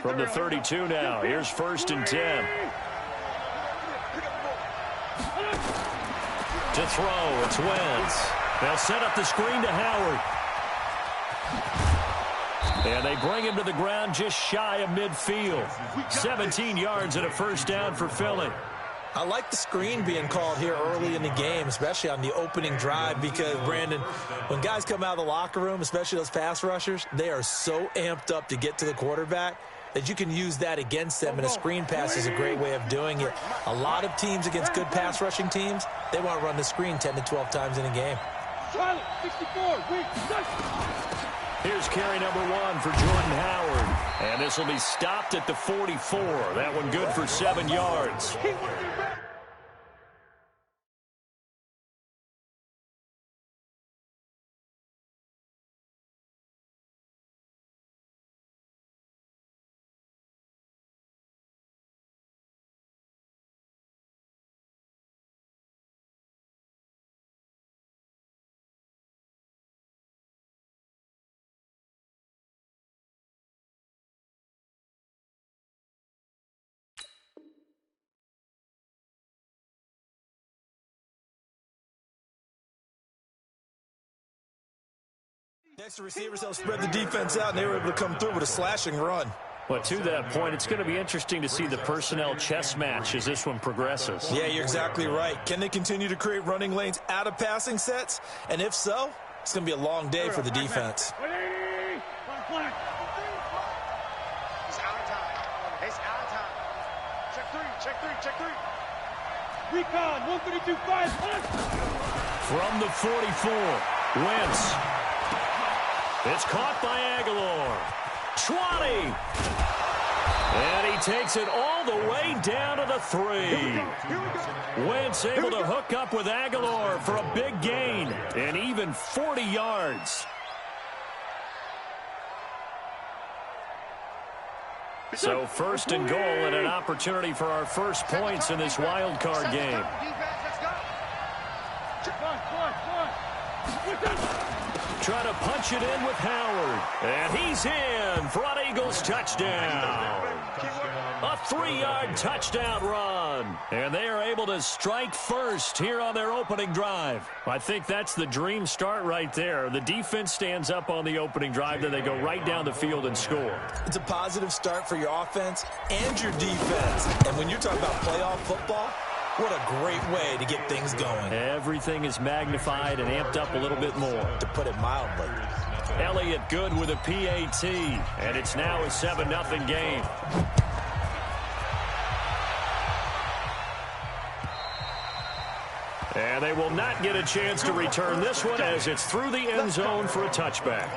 From the 32 now, here's 1st and 10. To throw, it's Wentz. They'll set up the screen to Howard. And they bring him to the ground just shy of midfield. 17 yards and a 1st down for Philly. I like the screen being called here early in the game, especially on the opening drive, because, Brandon, when guys come out of the locker room, especially those pass rushers, they are so amped up to get to the quarterback that you can use that against them, and a screen pass is a great way of doing it. A lot of teams against good pass rushing teams, they want to run the screen 10 to 12 times in a game. Here's carry number 1 for Jordan Howard. And this will be stopped at the 44. That one good for 7 yards. Next, the receivers helped spread the defense out, and they were able to come through with a slashing run. Well, to that point, it's going to be interesting to see the personnel chess match as this one progresses. Yeah, you're exactly right. Can they continue to create running lanes out of passing sets? And if so, it's going to be a long day for the defense. He's out of time. He's out of time. Check three. Recon, 132-5. From the 44, Wentz. It's caught by Aguilar. 20. And he takes it all the way down to the 3. Wentz able to hook up with Aguilar for a big gain. And even 40 yards. So 1st and goal and an opportunity for our first points in this wild card game. Try to punch it in with Howard. And he's in. Front Eagles touchdown. A 3-yard touchdown run. And they are able to strike first here on their opening drive. I think that's the dream start right there. The defense stands up on the opening drive, then they go right down the field and score. It's a positive start for your offense and your defense. And when you're talking about playoff football, what a great way to get things going. Everything is magnified and amped up a little bit more. To put it mildly. Elliott good with a PAT. And it's now a 7-0 game. And they will not get a chance to return this one as it's through the end zone for a touchback.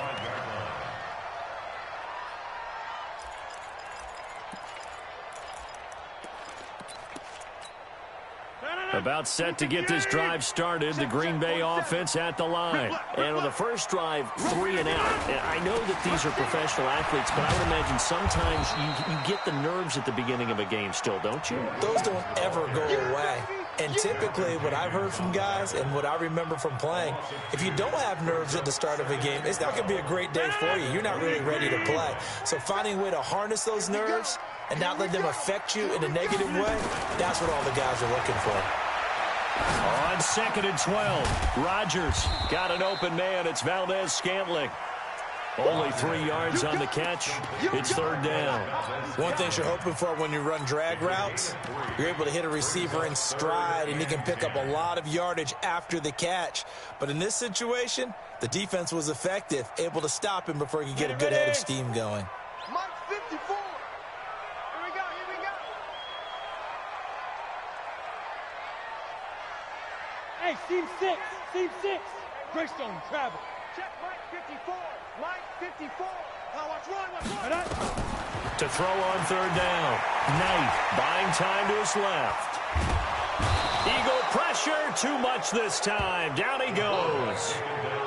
About set to get this drive started, the Green Bay offense at the line. And on the first drive, 3 and out. And I know that these are professional athletes, but I would imagine sometimes you get the nerves at the beginning of a game still, don't you? Those don't ever go away. And typically what I've heard from guys and what I remember from playing, if you don't have nerves at the start of a game, it's not going to be a great day for you. You're not really ready to play. So finding a way to harness those nerves and not let them affect you in a negative way, that's what all the guys are looking for. On 2nd and 12, Rodgers got an open man. It's Valdez-Scantling. Only 3 yards on the catch. It's 3rd down. One thing you're hoping for when you run drag routes, you're able to hit a receiver in stride, and he can pick up a lot of yardage after the catch. But in this situation, the defense was effective, able to stop him before he could get a good head of steam going. Mike 54. Here we go. Hey, seam 6. Greystone, travel. Check Mike 54. Mike 54. Now watch run. To throw on 3rd down. Knight buying time to his left. Eagle pressure, too much this time. Down he goes.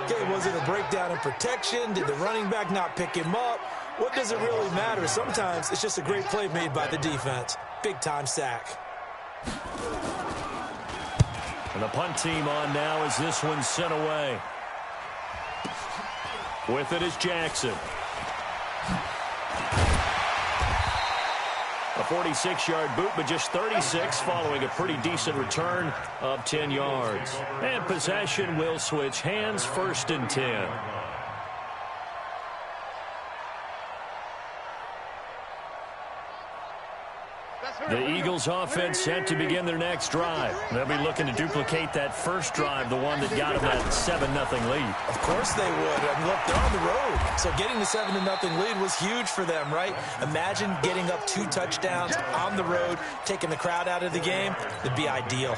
Okay, was it a breakdown in protection? Did the running back not pick him up? What does it really matter? Sometimes it's just a great play made by the defense. Big-time sack. And the punt team on now as this one's sent away. With it is Jackson. A 46-yard boot, but just 36 following a pretty decent return of 10 yards. And possession will switch hands, 1st and 10. The Eagles offense set to begin their next drive. They'll be looking to duplicate that first drive, the one that got them that 7-0 lead. Of course they would. I mean, look, they're on the road. So getting the 7-0 lead was huge for them, right? Imagine getting up 2 touchdowns on the road, taking the crowd out of the game. It'd be ideal.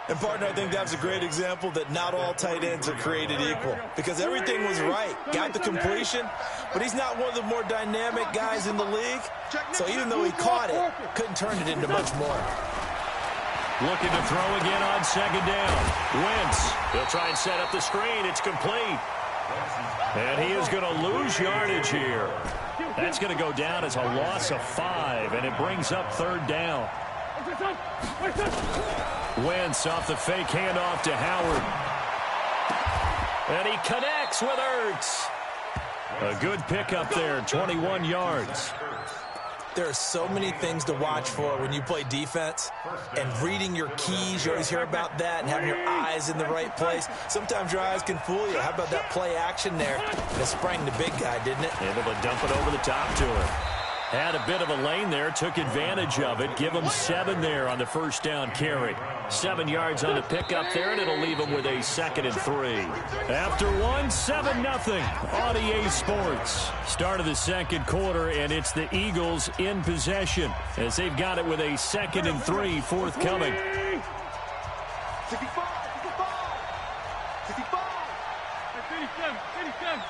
And, partner, I think that was a great example that not all tight ends are created equal because everything was right. Got the completion, but he's not one of the more dynamic guys in the league. So even though he caught it, couldn't turn it into much more. Looking to throw again on 2nd down. Wentz, he'll try and set up the screen. It's complete. And he is going to lose yardage here. That's going to go down as a loss of 5, and it brings up 3rd down. Wentz off the fake handoff to Howard. And he connects with Ertz. A good pickup there, 21 yards. There are so many things to watch for when you play defense. And reading your keys, you always hear about that, and having your eyes in the right place. Sometimes your eyes can fool you. How about that play action there? And it sprang the big guy, didn't it? Able to dump it over the top to him. Had a bit of a lane there, took advantage of it. Give him 7 there on the 1st down carry. 7 yards on the pickup there, and it'll leave him with a 2nd and 3. After 1, 7-0 on EA Sports. Start of the 2nd quarter, and it's the Eagles in possession as they've got it with a 2nd and 3 forthcoming. 55, 55, 57.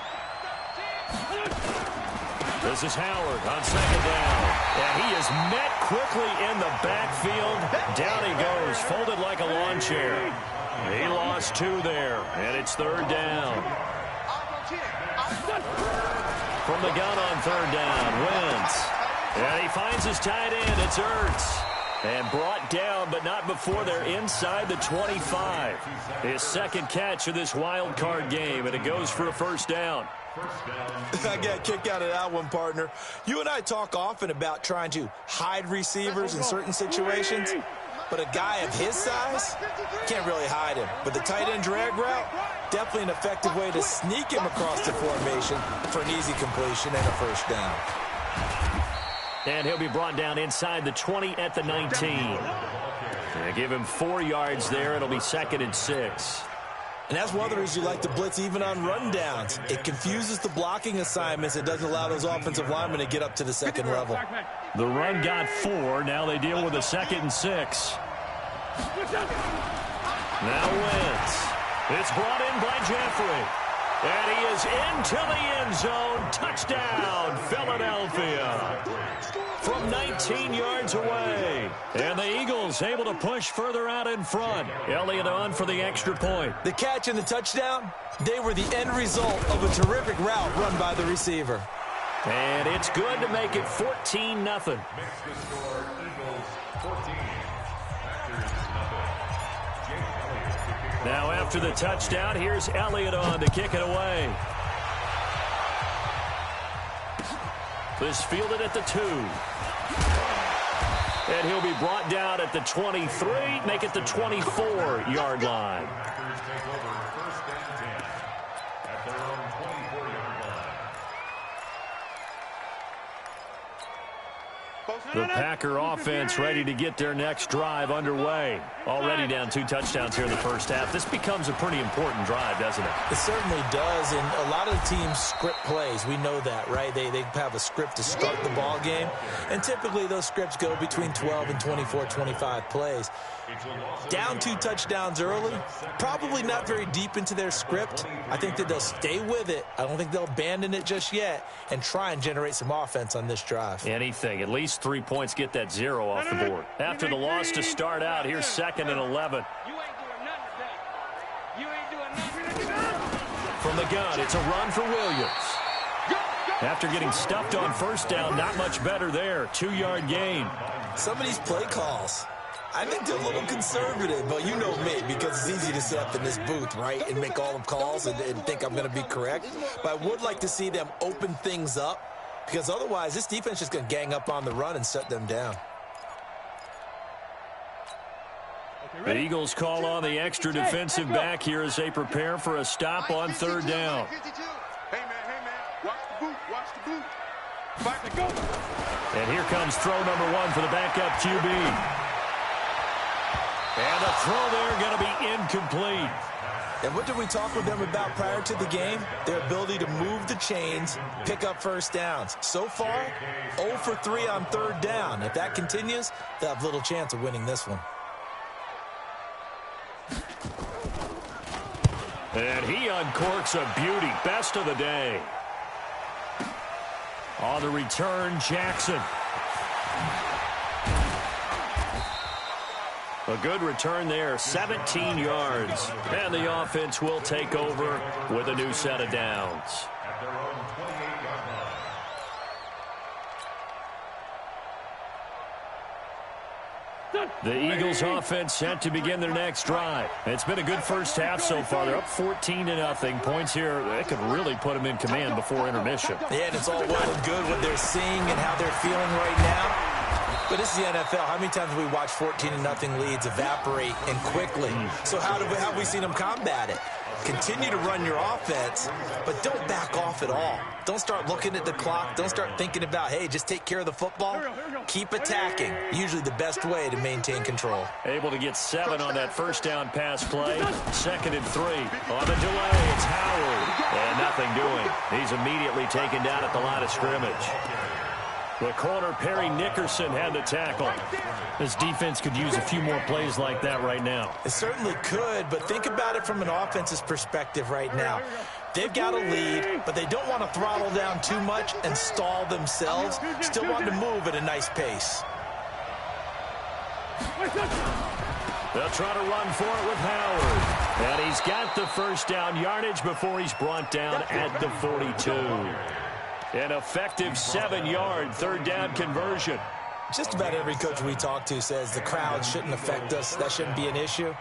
This is Howard on 2nd down. And he is met quickly in the backfield. Down he goes, folded like a lawn chair. He lost 2 there, and it's 3rd down. From the gun on 3rd down, Wentz. And he finds his tight end. It's Ertz. And brought down, but not before they're inside the 25. His 2nd catch of this wild card game, and it goes for a 1st down. I got a kick out of that one, partner. You and I talk often about trying to hide receivers in certain situations, but a guy of his size can't really hide him. But the tight end drag route, definitely an effective way to sneak him across the formation for an easy completion and a 1st down. And he'll be brought down inside the 20 at the 19. They give him 4 yards there. It'll be 2nd and 6. And that's one of the reasons you like to blitz even on rundowns. It confuses the blocking assignments. It doesn't allow those offensive linemen to get up to the 2nd level. The run got 4. Now they deal with a 2nd and 6. Now Wentz. It's brought in by Jeffrey. And he is into the end zone. Touchdown, Philadelphia. From 19 yards away. And the Eagles able to push further out in front. Elliott on for the extra point. The catch and the touchdown, they were the end result of a terrific route run by the receiver. And it's good to make it 14-0. Now after the touchdown, here's Elliott on to kick it away. This fielded at the 2. And he'll be brought down at the 23, make it the 24-yard line. The Packer offense ready to get their next drive underway. Already down 2 touchdowns here in the 1st half. This becomes a pretty important drive, doesn't it? It certainly does, and a lot of the teams script plays. We know that, right? They have a script to start the ball game, and typically those scripts go between 12 and 24, 25 plays. Down 2 touchdowns early, probably not very deep into their script. I think that they'll stay with it. I don't think they'll abandon it just yet and try and generate some offense on this drive. Anything. At least 3 points, get that 0 off the board. After the loss to start out, here's 2nd and 11. From the gun, it's a run for Williams. After getting stuffed on 1st down, not much better there. 2-yard gain. Some of these play calls, I think they're a little conservative, but you know me, because it's easy to sit up in this booth, right, and make all the calls and think I'm going to be correct. But I would like to see them open things up because otherwise this defense is just going to gang up on the run and shut them down. The Eagles call on the extra defensive back here as they prepare for a stop on third down. Hey, man, watch the boot. Back to go. And here comes throw number 1 for the backup QB. And the throw there going to be incomplete. And what did we talk with them about prior to the game? Their ability to move the chains, pick up first downs. So far, 0 for 3 on third down. If that continues, they'll have little chance of winning this one. And he uncorks a beauty. Best of the day. On the return, Jackson. A good return there, 17 yards. And the offense will take over with a new set of downs. The Eagles offense set to begin their next drive. It's been a good first half so far. They're up 14-0. Points here, that could really put them in command before intermission. Yeah, and it's all well and good what they're seeing and how they're feeling right now. But this is the NFL. How many times have we watched 14-0 leads evaporate and quickly? So how have we seen them combat it? Continue to run your offense, but don't back off at all. Don't start looking at the clock. Don't start thinking about, hey, just take care of the football. Keep attacking. Usually the best way to maintain control. Able to get 7 on that first down pass play. 2nd and 3. On the delay, it's Howard. And nothing doing. He's immediately taken down at the line of scrimmage. The corner, Perry Nickerson, had the tackle. This defense could use a few more plays like that right now. It certainly could, but think about it from an offense's perspective right now. They've got a lead, but they don't want to throttle down too much and stall themselves. Still want to move at a nice pace. They'll try to run for it with Howard. And he's got the first down yardage before he's brought down at the 42. An effective 7-yard third down conversion. Just about every coach we talk to says the crowd shouldn't affect us. That shouldn't be an issue.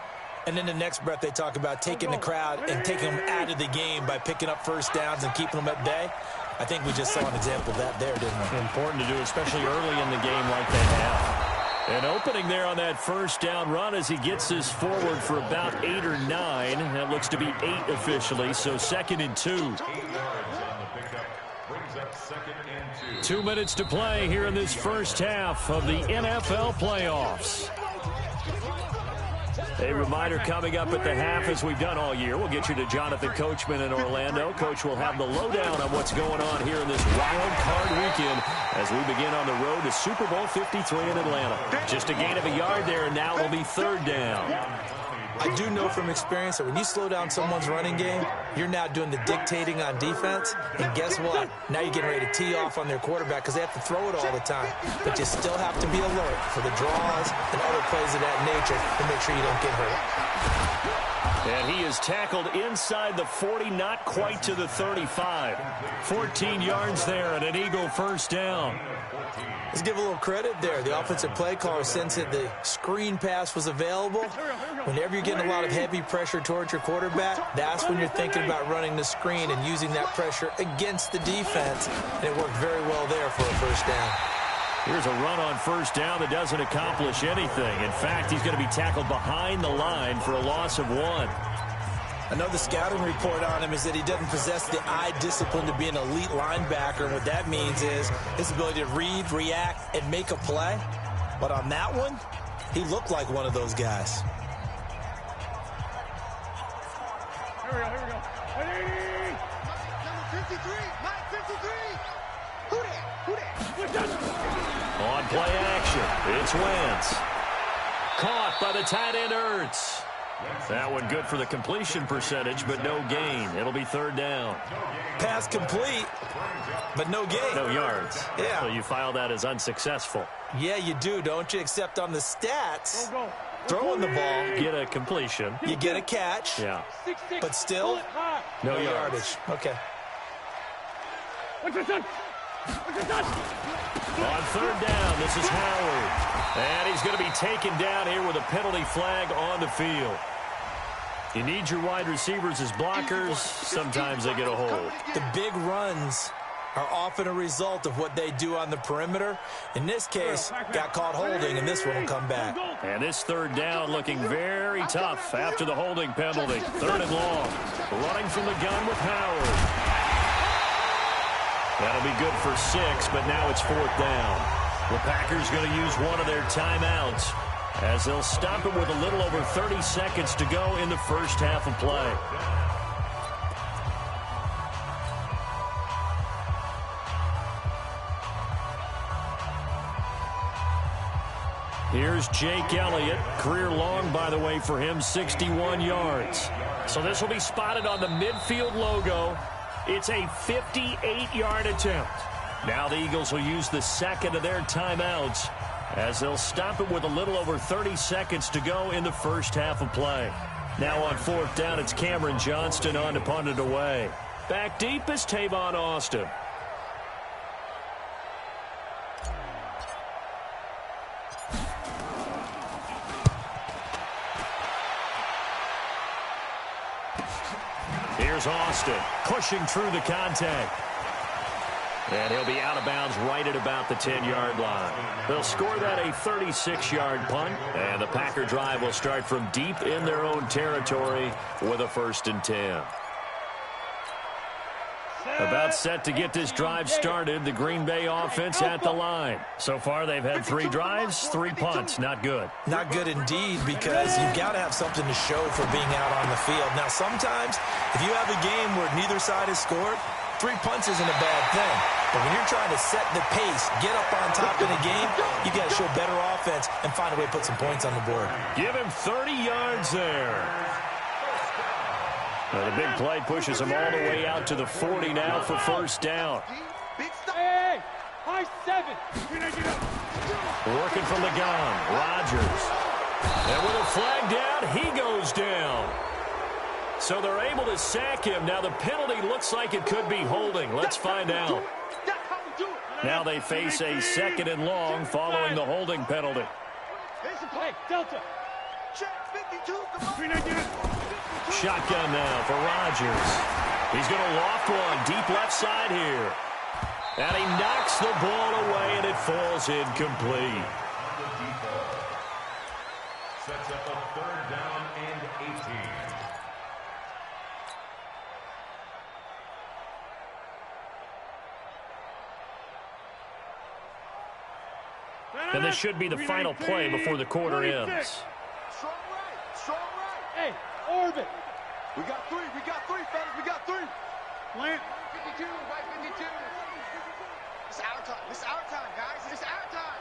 And then the next breath they talk about taking the crowd and taking them out of the game by picking up first downs and keeping them at bay. I think we just saw an example of that there, didn't we? Important to do, especially early in the game like they have. An opening there on that first down run as he gets this forward for about 8 or 9. That looks to be 8 officially, so 2nd and 2. 2 minutes to play here in this first half of the NFL playoffs. A reminder coming up at the half, as we've done all year. We'll get you to Jonathan Coachman in Orlando. Coach will have the lowdown on what's going on here in this wild card weekend as we begin on the road to Super Bowl 53 in Atlanta. Just a gain of a yard there, and now it'll be third down. I do know from experience that when you slow down someone's running game, you're now doing the dictating on defense. And guess what? Now you're getting ready to tee off on their quarterback because they have to throw it all the time. But you still have to be alert for the draws and other plays of that nature to make sure you don't get hurt. And he is tackled inside the 40, not quite to the 35. 14 yards there and an Eagle first down. Let's give a little credit there. The offensive play caller sensed that the screen pass was available. Whenever you're getting a lot of heavy pressure towards your quarterback, that's when you're thinking about running the screen and using that pressure against the defense. And it worked very well there for a first down. Here's a run on first down that doesn't accomplish anything. In fact, he's going to be tackled behind the line for a loss of 1. Another scouting report on him is that he doesn't possess the eye discipline to be an elite linebacker. And what that means is his ability to read, react, and make a play. But on that one, he looked like one of those guys. Here we go. Hey! Number 53, Mike 53. Who that? On play action, it's Wentz. Caught by the tight end Ertz. That one good for the completion percentage, but no gain. It'll be third down. Pass complete, but no gain. No yards. Yeah. So you file that as unsuccessful. Yeah, you do, don't you? Except on the stats, throwing the ball, Get a completion. you get a catch, Yeah. but still No yardage. Okay. What's your son? On third down, this is Howard. And he's going to be taken down here with a penalty flag on the field. You need your wide receivers as blockers. Sometimes they get a hold. The big runs are often a result of what they do on the perimeter. In this case, got caught holding, and this one will come back. And this third down looking very tough after the holding penalty. Third and long. Running from the gun with Howard. That'll be good for 6, but now it's fourth down. The Packers going to use one of their timeouts as they'll stop it with a little over 30 seconds to go in the first half of play. Here's Jake Elliott. Career long, by the way, for him, 61 yards. So this will be spotted on the midfield logo. It's a 58-yard attempt. Now the Eagles will use the second of their timeouts as they'll stop it with a little over 30 seconds to go in the first half of play. Now on fourth down, it's Cameron Johnston on to punt it away. Back deep is Tavon Austin. Here's Austin pushing through the contact. And he'll be out of bounds right at about the 10-yard line. They'll score that a 36-yard punt, and the Packer drive will start from deep in their own territory with a 1st and 10. About set to get this drive started, the Green Bay offense at the line. So far, they've had 3 drives, 3 punts. Not good. Not good indeed, because you've got to have something to show for being out on the field. Now, sometimes, if you have a game where neither side has scored, 3 punts isn't a bad thing. But when you're trying to set the pace, get up on top in a game, you got to show better offense and find a way to put some points on the board. Give him 30 yards there. Well, the big play pushes him all the way out to the 40 now for first down. Hey, high 7. Working from the gun, Rodgers. And with a flag down, he goes down. So they're able to sack him. Now the penalty looks like it could be holding. Let's find out. Now they face a 2nd and long following the holding penalty. Hey, Delta. Shotgun now for Rodgers. He's going to loft one deep left side here. And he knocks the ball away, and it falls incomplete. Sets up a 3rd down and 18. And this should be the final play before the quarter ends. Strong right. Hey, orbit. We got 3, fellas, we got 3. Plant. 52, right 52. It's our time, guys. It's our time.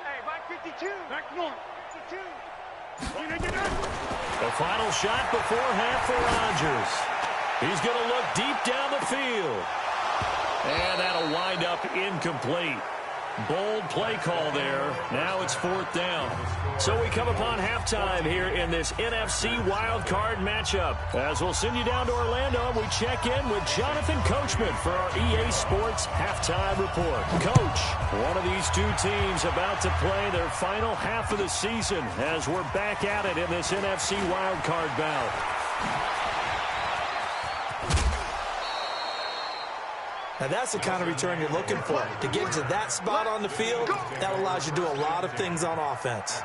Hey, right 52. Back north. 52. The final shot before half for Rodgers. He's going to look deep down the field. And that'll wind up incomplete. Bold play call there. Now it's 4th down. So we come upon halftime here in this NFC wildcard matchup. As we'll send you down to Orlando, we check in with Jonathan Coachman for our EA Sports halftime report. Coach, one of these 2 teams about to play their final half of the season as we're back at it in this NFC wildcard bout. Now, that's the kind of return you're looking for. To get to that spot on the field, that allows you to do a lot of things on offense.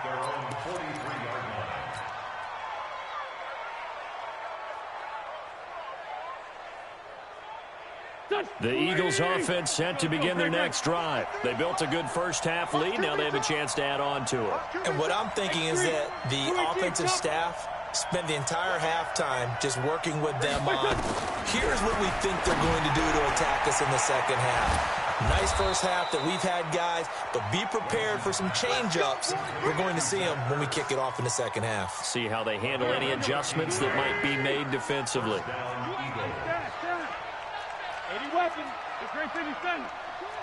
The Eagles offense set to begin their next drive. They built a good first half lead. Now they have a chance to add on to it. And what I'm thinking is that the offensive staff spent the entire halftime just working with them on, here's what we think they're going to do to attack us in the second half. Nice first half that we've had, guys, but be prepared for some change-ups. We're going to see them when we kick it off in the second half. See how they handle any adjustments that might be made defensively. 80 weapons. It's great city center.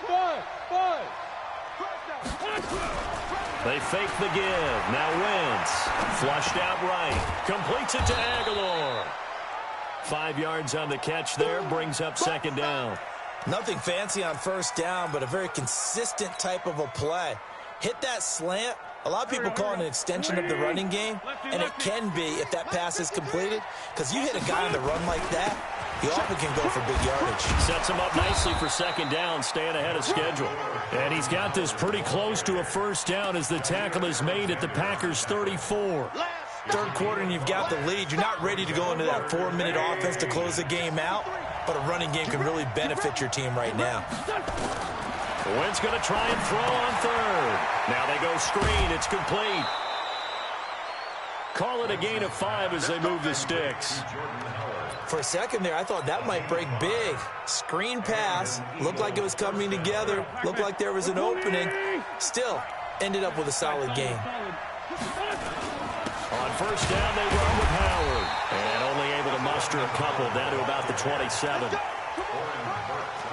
5. They fake the give. Now Wentz. Flushed out right. Completes it to Aguilar. 5 yards on the catch there. Brings up 2nd down. Nothing fancy on first down, but a very consistent type of a play. Hit that slant. A lot of people call it an extension of the running game, and it can be if that pass is completed, because you hit a guy on the run like that, He often can go for big yardage. Sets him up nicely for second down, staying ahead of schedule. And he's got this pretty close to a first down as the tackle is made at the Packers' 34. Third quarter and you've got the lead. You're not ready to go into that 4-minute offense to close the game out, but a running game can really benefit your team right now. Wentz going to try and throw on third. Now they go screen. It's complete. Call it a gain of 5 as they move the sticks. For a second there, I thought that might break big. Screen pass. Looked like it was coming together. Looked like there was an opening. Still, ended up with a solid gain. On first down, they run with Howard. And only able to muster a couple down to about the 27.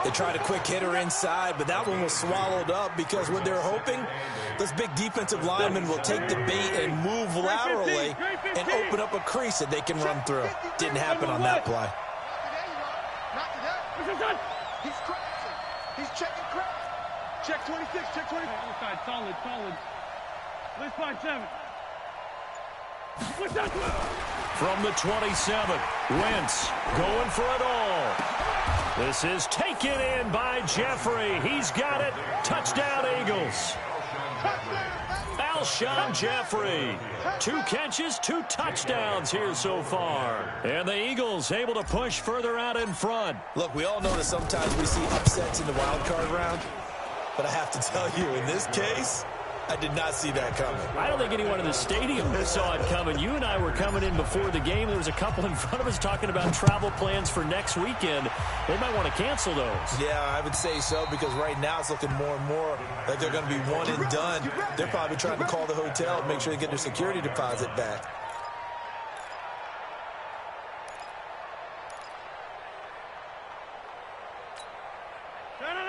They tried a quick hitter inside, but that one was swallowed up because what they're hoping, those big defensive linemen will take the bait and move laterally and open up a crease that they can run through. Didn't happen on that play. Not today. He's crashing. He's checking crash. Check 26, check 26. Outside, solid. Let's find 7. From the 27, Wentz going for it all. This is taken in by Jeffrey. He's got it. Touchdown, Eagles. Alshon Jeffrey. 2 catches, 2 touchdowns here so far. And the Eagles able to push further out in front. Look, we all know that sometimes we see upsets in the wild card round, but I have to tell you, in this case, I did not see that coming. I don't think anyone in the stadium saw it coming. You and I were coming in before the game. There was a couple in front of us talking about travel plans for next weekend. They might want to cancel those. Yeah, I would say so, because right now it's looking more and more like they're going to be one and done. They're probably trying to call the hotel and make sure they get their security deposit back.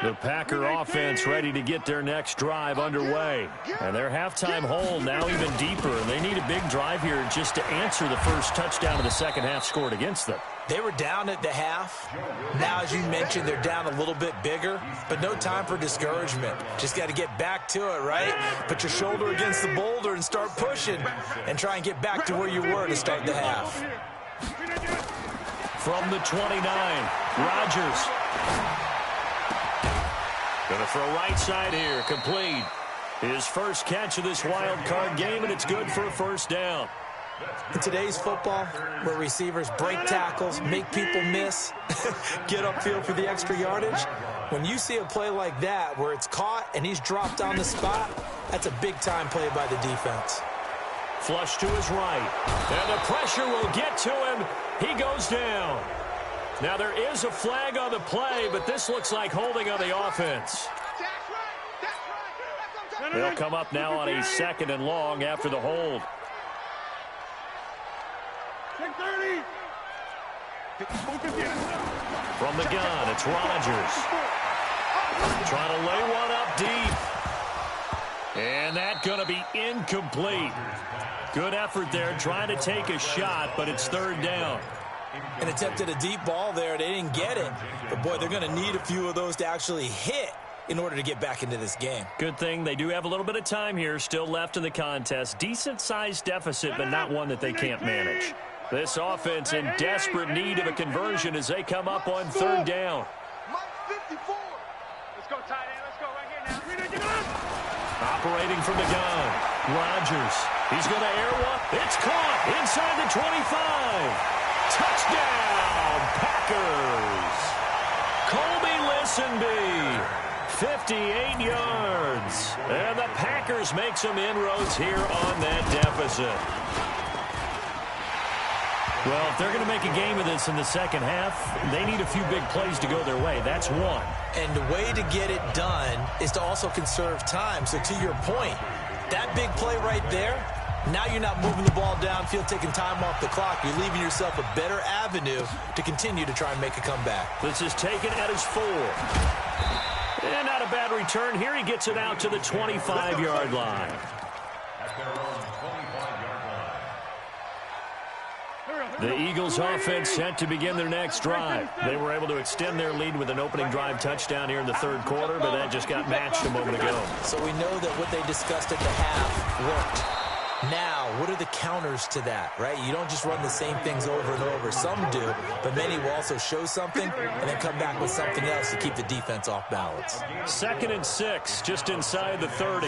The Packer offense ready to get their next drive underway. And their halftime hole now even deeper. And they need a big drive here just to answer the first touchdown of the second half scored against them. They were down at the half. Now, as you mentioned, they're down a little bit bigger, but no time for discouragement. Just got to get back to it, right? Put your shoulder against the boulder and start pushing and try and get back to where you were to start the half. From the 29, Rodgers. Going to throw right side here, complete. His first catch of this wild card game, and it's good for a first down. In today's football, where receivers break tackles, make people miss, get upfield for the extra yardage, when you see a play like that where it's caught and he's dropped on the spot, that's a big-time play by the defense. Flush to his right, and the pressure will get to him. He goes down. Now, there is a flag on the play, but this looks like holding on the offense. They'll come up now on a 2nd and long after the hold. From the gun, it's Rodgers. Trying to lay one up deep. And that's going to be incomplete. Good effort there, trying to take a shot, but it's 3rd down. And attempted a deep ball there. They didn't get it. But, boy, they're going to need a few of those to actually hit in order to get back into this game. Good thing they do have a little bit of time here still left in the contest. Decent-sized deficit, but not one that they can't manage. This offense in desperate need of a conversion as they come up on 3rd down. Let's go, tight end. Let's go right here now. Operating from the gun, Rodgers. He's going to air one. It's caught inside the 25. Touchdown, Packers. Colby Listenbee, 58 yards. And the Packers make some inroads here on that deficit. Well, if they're going to make a game of this in the second half, they need a few big plays to go their way. That's one. And the way to get it done is to also conserve time. So to your point, that big play right there, now you're not moving the ball downfield, taking time off the clock. You're leaving yourself a better avenue to continue to try and make a comeback. This is taken at his 4. And not a bad return. Here he gets it out to the 25-yard line. The Eagles offense set to begin their next drive. They were able to extend their lead with an opening drive touchdown here in the 3rd quarter, but that just got matched a moment ago. So we know that what they discussed at the half worked. Now, what are the counters to that, right? You don't just run the same things over and over. Some do, but many will also show something and then come back with something else to keep the defense off balance. 2nd and 6, just inside the 30.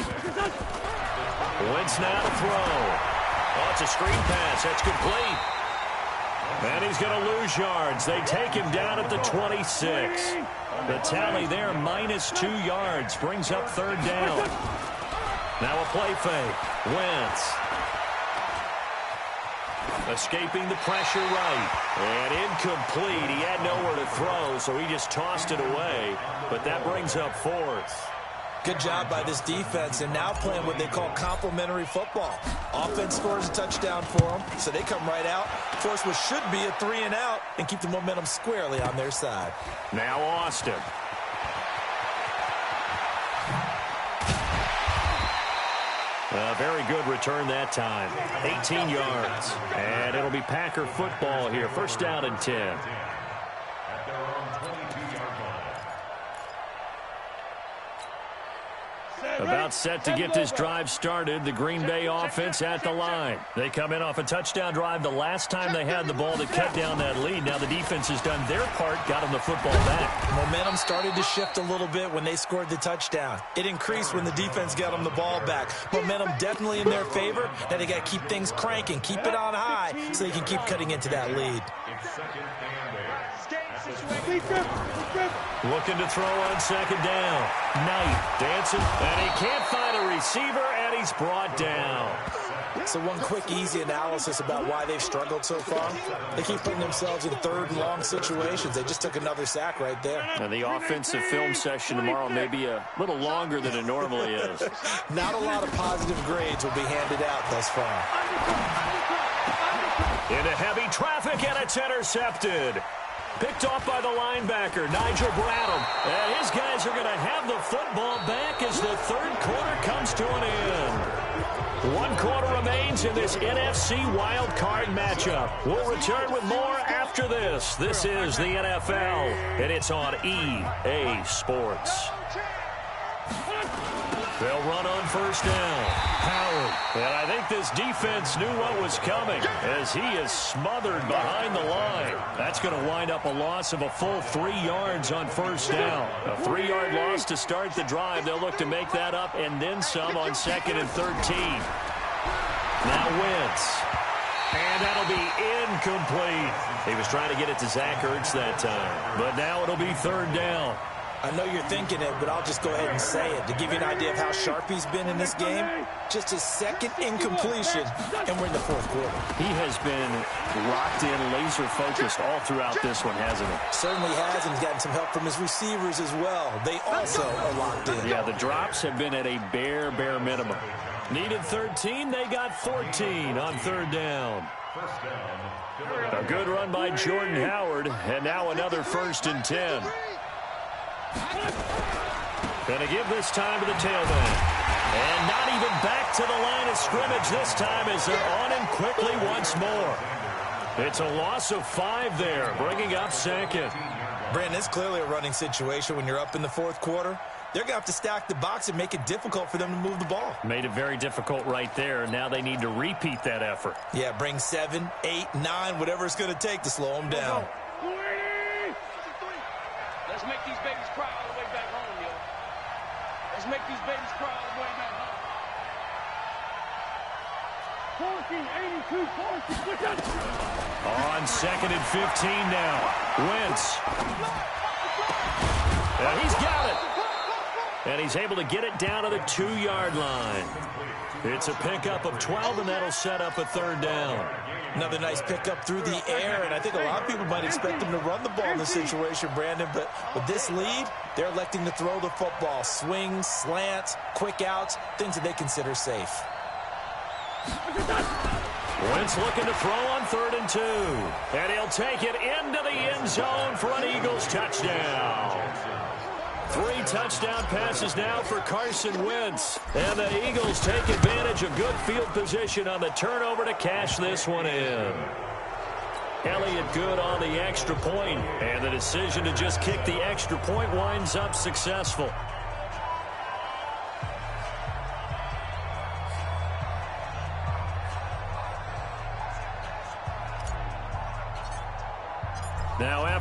Wentz now to throw. Oh, it's a screen pass. That's complete. And he's going to lose yards. They take him down at the 26. The tally there, -2 yards, brings up 3rd down. Now a play fake. Wentz. Escaping the pressure right. And incomplete. He had nowhere to throw, so he just tossed it away. But that brings up 4th. Good job by this defense, and now playing what they call complementary football. Offense scores a touchdown for them, so they come right out, force what should be a 3-and-out, and keep the momentum squarely on their side. Now Austin. A very good return that time. 18 yards. And it'll be Packer football here. 1st down and 10. About set to get this drive started. The Green Bay offense at the line. They come in off a touchdown drive the last time they had the ball to cut down that lead. Now the defense has done their part, got them the football back. Momentum started to shift a little bit when they scored the touchdown. It increased when the defense got them the ball back. Momentum definitely in their favor. Now they got to keep things cranking, keep it on high so they can keep cutting into that lead. Looking to throw on 2nd down. Knight dancing, and he can't find a receiver, and he's brought down. So one quick, easy analysis about why they've struggled so far. They keep putting themselves in 3rd and long situations. They just took another sack right there. And the offensive film session tomorrow may be a little longer than it normally is. Not a lot of positive grades will be handed out thus far. Into heavy traffic, and it's intercepted. Picked off by the linebacker, Nigel Bradham. And his guys are going to have the football back as the 3rd quarter comes to an end. 1 quarter remains in this NFC wild card matchup. We'll return with more after this. This is the NFL, and it's on EA Sports. They'll run on 1st down. Howard. And I think this defense knew what was coming as he is smothered behind the line. That's going to wind up a loss of a full 3 yards on 1st down. A 3-yard loss to start the drive. They'll look to make that up and then some on 2nd and 13. Now Wentz. And that'll be incomplete. He was trying to get it to Zach Ertz that time. But now it'll be 3rd down. I know you're thinking it, but I'll just go ahead and say it. To give you an idea of how sharp he's been in this game, just his 2nd incompletion, and we're in the 4th quarter. He has been locked in, laser-focused all throughout this one, hasn't he? Certainly has, and he's gotten some help from his receivers as well. They also are locked in. Yeah, the drops have been at a bare minimum. Needed 13, they got 14 on 3rd down. A good run by Jordan Howard, and now another 1st and 10. Going to give this time to the tailback. And not even back to the line of scrimmage this time as they're on him quickly once more. It's a loss of 5 there, bringing up 2nd. Brandon, it's clearly a running situation when you're up in the 4th quarter. They're going to have to stack the box and make it difficult for them to move the ball. Made it very difficult right there. Now they need to repeat that effort. Yeah, bring 7, 8, 9, whatever it's going to take to slow them down. Let's make these babies cry all the way back home, yo. Let's make these babies cry all the way back home. On 2nd and 15 now. Wentz. And he's got it. And he's able to get it down to the 2-yard line. It's a pickup of 12, and that'll set up a 3rd down. Another nice pickup through the air, and I think a lot of people might expect him to run the ball in this situation, Brandon, but with this lead, they're electing to throw the football. Swings, slants, quick outs, things that they consider safe. Wentz looking to throw on 3rd and 2. And he'll take it into the end zone for an Eagles touchdown. 3 touchdown passes now for Carson Wentz. And the Eagles take advantage of good field position on the turnover to cash this one in. Elliott good on the extra point, and the decision to just kick the extra point winds up successful.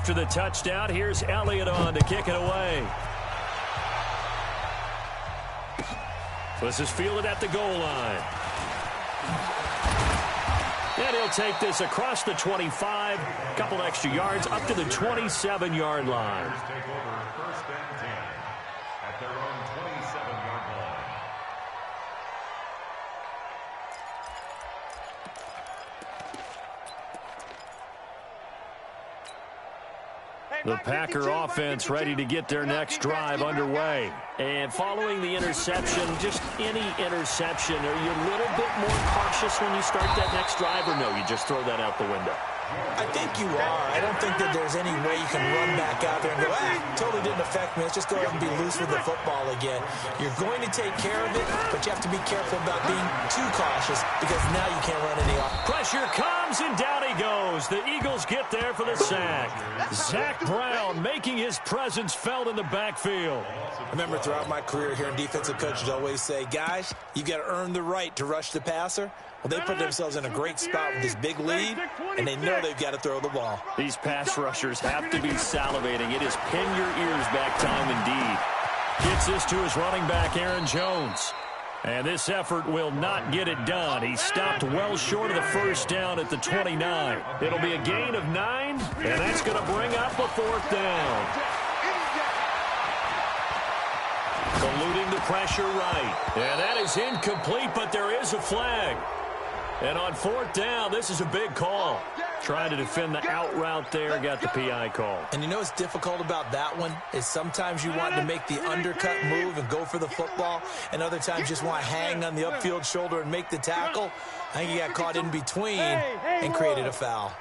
after the touchdown. Here's Elliott on to kick it away. This is fielded at the goal line. And he'll take this across the 25, a couple extra yards, up to the 27-yard line. Take over first and 10 at their own 27-yard line. The Packer offense ready to get their next drive underway. And following the interception, just any interception, are you a little bit more cautious when you start that next drive, or no, you just throw that out the window? I think you are. I don't think that there's any way you can run back out there and go, totally didn't affect me. Let's just go ahead and be loose with the football again. You're going to take care of it, but you have to be careful about being too cautious because now you can't run any off. Pressure comes, and down he goes. The Eagles get there for the sack. Zach Brown making his presence felt in the backfield. I remember throughout my career here in defensive coaches always say, guys, you got to earn the right to rush the passer. Well, they put themselves in a great spot with this big lead, and they know they've got to throw the ball. These pass rushers have to be salivating. It is pin your ears back time indeed. Gets this to his running back, Aaron Jones. And this effort will not get it done. He stopped well short of the first down at the 29. It'll be a gain of 9, and that's going to bring up a fourth down. Eluding the pressure right. And that is incomplete, but there is a flag. And on fourth down, this is a big call. Trying to defend the out route there, got the PI call. And you know what's difficult about that one is sometimes you want to make the undercut move and go for the football, and other times just want to hang on the upfield shoulder and make the tackle. I think he got caught in between and created a foul.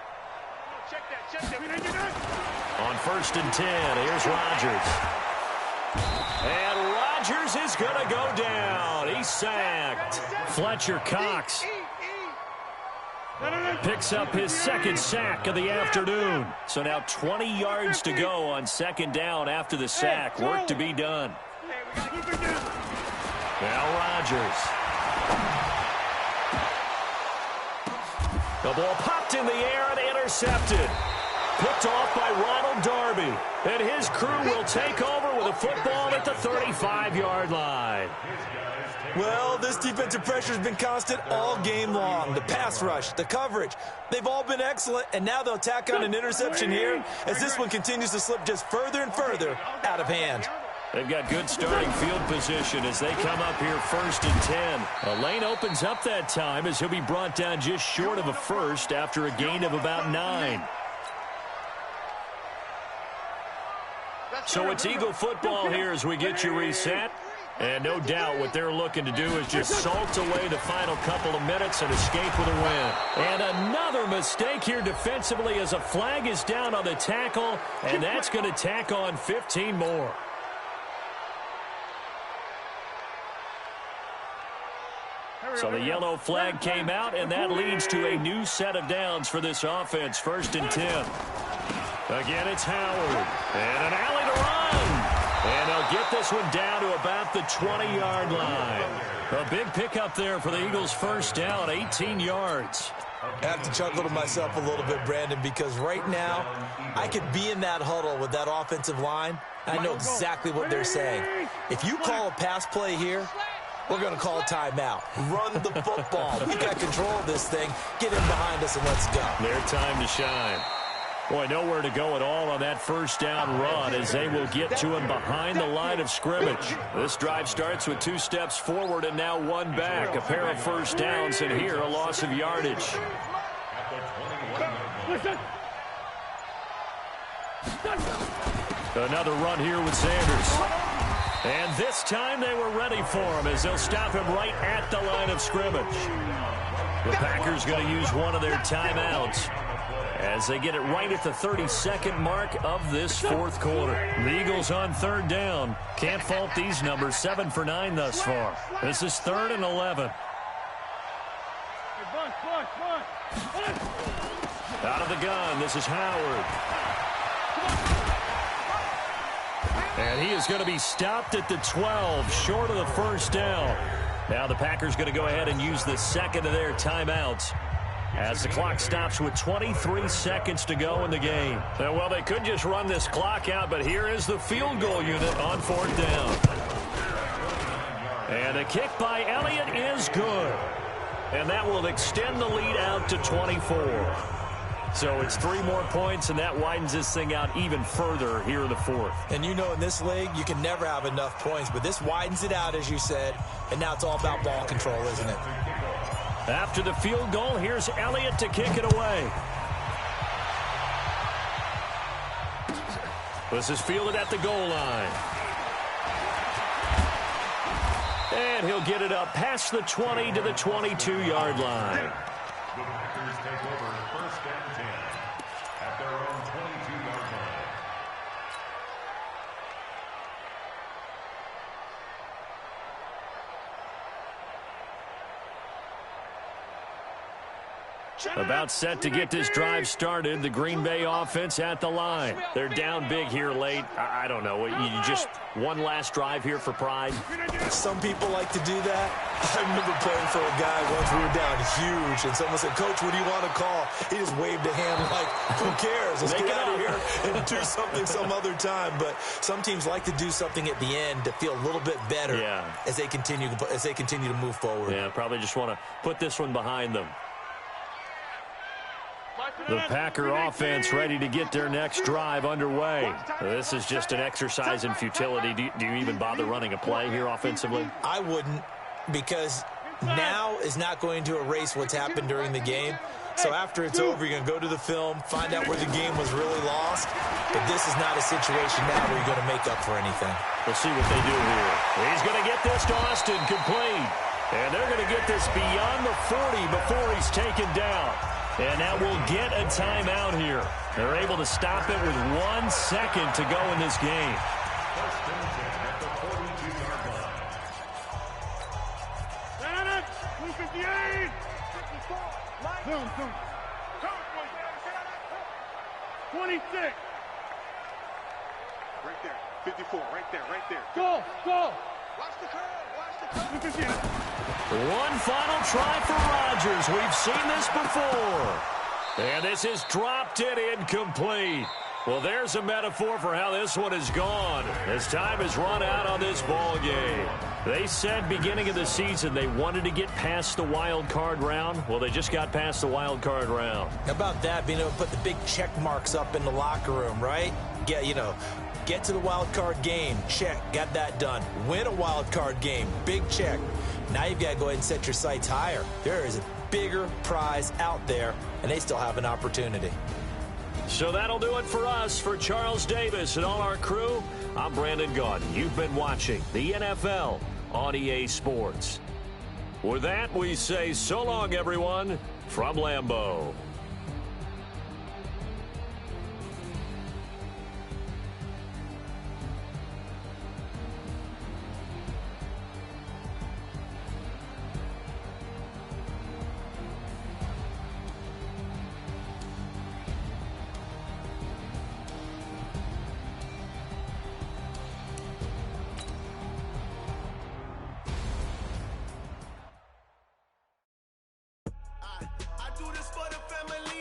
On first and 10, here's Rodgers. And Rodgers is going to go down. He's sacked. Fletcher Cox picks up his second sack of the afternoon. So now 20 yards to go on second down after the sack. Work to be done. Now Rodgers. The ball popped in the air and intercepted. Picked off by Ronald Darby. And his crew will take over with a football at the 35-yard line. Well, this defensive pressure has been constant all game long. The pass rush, the coverage, they've all been excellent, and now they'll tack on an interception here as this one continues to slip just further and further out of hand. They've got good starting field position as they come up here first and 10. A lane opens up that time as he'll be brought down just short of a first after a gain of about 9. So it's Eagle football here as we get you reset. And no doubt what they're looking to do is just salt away the final couple of minutes and escape with a win. And another mistake here defensively as a flag is down on the tackle, and that's going to tack on 15 more. So the yellow flag came out, and that leads to a new set of downs for this offense. First and 10. Again, it's Howard. And an alley to run. And they'll get this one down to about the 20-yard line. A big pickup there for the Eagles' first down, 18 yards. I have to chuckle to myself a little bit, Brandon, because right now I could be in that huddle with that offensive line. I know exactly what they're saying. If you call a pass play here, we're going to call a timeout. Run the football. We got control of this thing. Get in behind us and let's go. Their time to shine. Boy, nowhere to go at all on that first down run as they will get to him behind the line of scrimmage. This drive starts with 2 steps forward and now 1 back. A pair of first downs, and here a loss of yardage. Another run here with Sanders. And this time they were ready for him as they'll stop him right at the line of scrimmage. The Packers going to use one of their timeouts as they get it right at the 32nd mark of this fourth quarter. The Eagles on third down. Can't fault these numbers. 7 for 9 thus far. This is 3rd and 11. Out of the gun, this is Howard. And he is going to be stopped at the 12, short of the first down. Now the Packers going to go ahead and use the second of their timeouts. as the clock stops with 23 seconds to go in the game. Well, they could just run this clock out, but here is the field goal unit on 4th down. And a kick by Elliott is good. And that will extend the lead out to 24. So it's 3 more points, and that widens this thing out even further here in the 4th. And you know in this league, you can never have enough points, but this widens it out, as you said, and now it's all about ball control, isn't it? After the field goal, here's Elliott to kick it away. This is fielded at the goal line. And he'll get it up past the 20 to the 22-yard line. The Packers take over 1st and 10 at their own 22-yard line. About set to get this drive started. The Green Bay offense at the line. They're down big here late. I don't know. You just one last drive here for pride. Some people like to do that. I remember playing for a guy once. We were down huge, and someone said, "Coach, what do you want to call?" He just waved a hand like, "Who cares? Let's get out of here and do something some other time." But some teams like to do something at the end to feel a little bit better as they continue to move forward. Yeah, probably just want to put this one behind them. The Packer offense ready to get their next drive underway. This is just an exercise in futility. Do you even bother running a play here offensively? I wouldn't, because now is not going to erase what's happened during the game. So after it's over, you're going to go to the film, find out where the game was really lost. But this is not a situation now where you're going to make up for anything. We'll see what they do here. He's going to get this to Austin complete. And they're going to get this beyond the 40 before he's taken down. And now we'll get a timeout here. They're able to stop it with 1 second to go in this game. 1st and 10 at the 42-yard line. 258! 26! Right there. 54, right there. Go! Watch the curve! One final try for Rodgers. We've seen this before. And this is dropped and incomplete. Well, there's a metaphor for how this one is gone, as time has run out on this ball game. They said beginning of the season they wanted to get past the wild card round. Well, they just got past the wild card round. How about that, being able to put the big check marks up in the locker room, right? Get to the wild card game, check, got that done. Win a wild card game, big check. Now you've got to go ahead and set your sights higher. There is a bigger prize out there, and they still have an opportunity. So that'll do it for us. For Charles Davis and all our crew, I'm Brandon Gaudin. You've been watching the NFL on EA Sports. With that, we say so long, everyone, from Lambeau. I do this for the family.